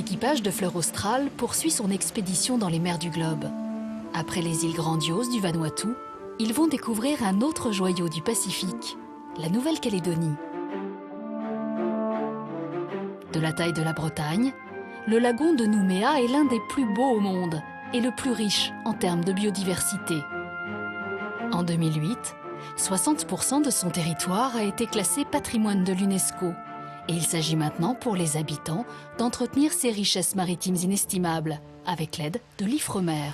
L'équipage de Fleur Australe poursuit son expédition dans les mers du globe. Après les îles grandioses du Vanuatu, ils vont découvrir un autre joyau du Pacifique, la Nouvelle-Calédonie. De la taille de la Bretagne, le lagon de Nouméa est l'un des plus beaux au monde et le plus riche en termes de biodiversité. En 2008, 60% de son territoire a été classé patrimoine de l'UNESCO. Et il s'agit maintenant pour les habitants d'entretenir ces richesses maritimes inestimables avec l'aide de l'IFREMER,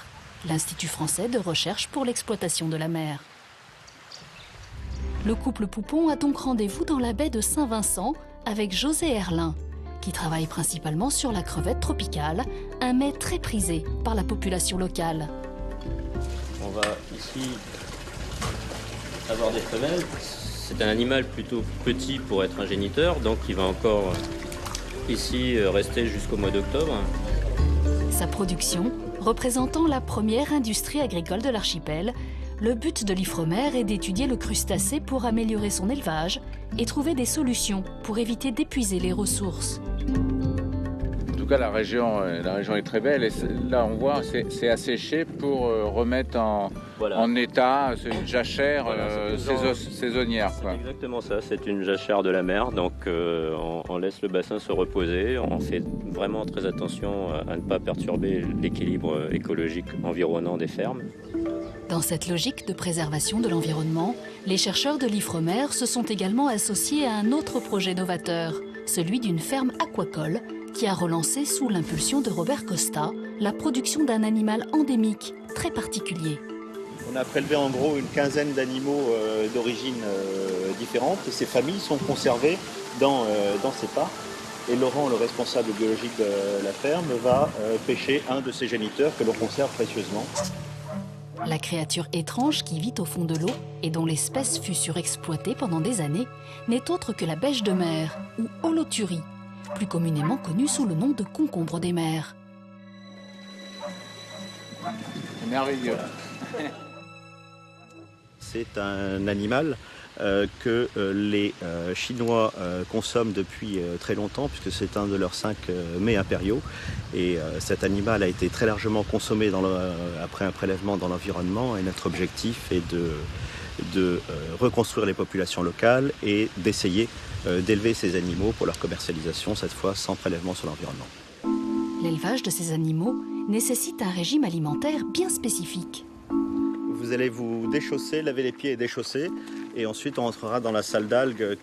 l'Institut français de recherche pour l'exploitation de la mer. Le couple Poupon a donc rendez-vous dans la baie de Saint-Vincent avec José Herlin, qui travaille principalement sur la crevette tropicale, un mets très prisé par la population locale. On va ici avoir des crevettes. C'est un animal plutôt petit pour être un géniteur, donc il va encore ici rester jusqu'au mois d'octobre. Sa production, représentant la première industrie agricole de l'archipel, le but de l'IFREMER est d'étudier le crustacé pour améliorer son élevage et trouver des solutions pour éviter d'épuiser les ressources. En tout cas, la région est très belle et là on voit c'est asséché pour remettre en état, c'est une jachère saisonnière. C'est exactement ça, c'est une jachère de la mer, donc on laisse le bassin se reposer, on fait vraiment très attention à ne pas perturber l'équilibre écologique environnant des fermes. Dans cette logique de préservation de l'environnement, les chercheurs de l'IFREMER se sont également associés à un autre projet novateur, celui d'une ferme aquacole qui a relancé sous l'impulsion de Robert Costa la production d'un animal endémique très particulier. On a prélevé en gros une quinzaine d'animaux d'origine différentes et ces familles sont conservées dans ces parcs. Et Laurent, le responsable biologique de la ferme, va pêcher un de ces géniteurs que l'on conserve précieusement. La créature étrange qui vit au fond de l'eau et dont l'espèce fut surexploitée pendant des années n'est autre que la bêche de mer, ou holoturie, plus communément connue sous le nom de concombre des mers. C'est merveilleux. C'est un animal que les Chinois consomment depuis très longtemps, puisque c'est un de leurs 5 mets impériaux. Et cet animal a été très largement consommé après un prélèvement dans l'environnement. Et notre objectif est de reconstruire les populations locales et d'essayer d'élever ces animaux pour leur commercialisation, cette fois sans prélèvement sur l'environnement. L'élevage de ces animaux nécessite un régime alimentaire bien spécifique. Vous allez vous déchausser, laver les pieds et déchausser, et ensuite on entrera dans la salle d'algues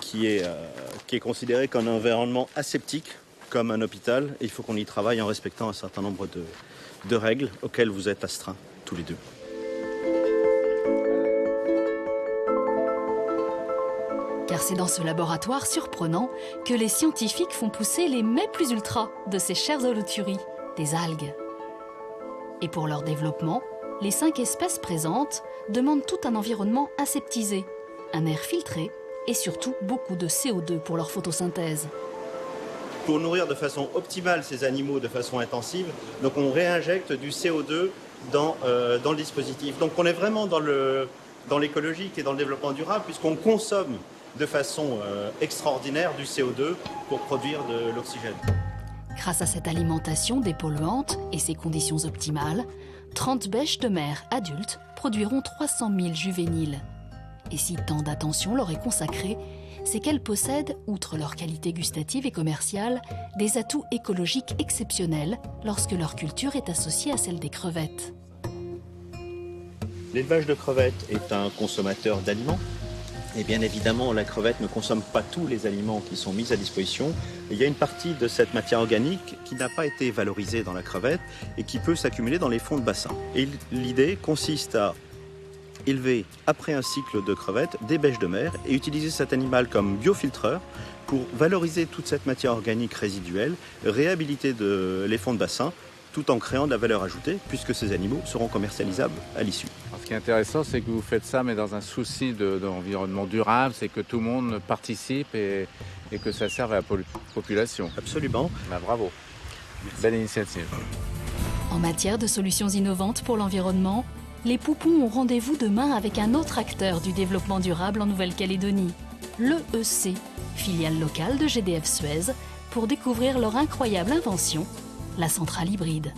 qui est considérée comme un environnement aseptique, comme un hôpital, et il faut qu'on y travaille en respectant un certain nombre de règles auxquelles vous êtes astreints tous les deux. Car c'est dans ce laboratoire surprenant que les scientifiques font pousser les mets plus ultras de ces chères holoturies, des algues. Et pour leur développement, les 5 espèces présentes demandent tout un environnement aseptisé, un air filtré et surtout beaucoup de CO2 pour leur photosynthèse. Pour nourrir de façon optimale ces animaux de façon intensive, donc on réinjecte du CO2 dans le dispositif. Donc on est vraiment dans l'écologique et dans le développement durable, puisqu'on consomme de façon extraordinaire du CO2 pour produire de l'oxygène. Grâce à cette alimentation dépolluante et ces conditions optimales, 30 bêches de mer adultes produiront 300 000 juvéniles. Et si tant d'attention leur est consacrée, c'est qu'elles possèdent, outre leur qualité gustative et commerciale, des atouts écologiques exceptionnels lorsque leur culture est associée à celle des crevettes. L'élevage de crevettes est un consommateur d'aliments. Et bien évidemment, la crevette ne consomme pas tous les aliments qui sont mis à disposition. Il y a une partie de cette matière organique qui n'a pas été valorisée dans la crevette et qui peut s'accumuler dans les fonds de bassin. Et l'idée consiste à élever, après un cycle de crevettes, des bêches de mer et utiliser cet animal comme biofiltreur pour valoriser toute cette matière organique résiduelle, réhabiliter les fonds de bassin, tout en créant de la valeur ajoutée, puisque ces animaux seront commercialisables à l'issue. Ce qui est intéressant, c'est que vous faites ça, mais dans un souci d'environnement durable, c'est que tout le monde participe et que ça serve à la population. Absolument. Ben, bravo. Belle initiative. En matière de solutions innovantes pour l'environnement, les Poupons ont rendez-vous demain avec un autre acteur du développement durable en Nouvelle-Calédonie, l'EEC, filiale locale de GDF Suez, pour découvrir leur incroyable invention, la centrale hybride.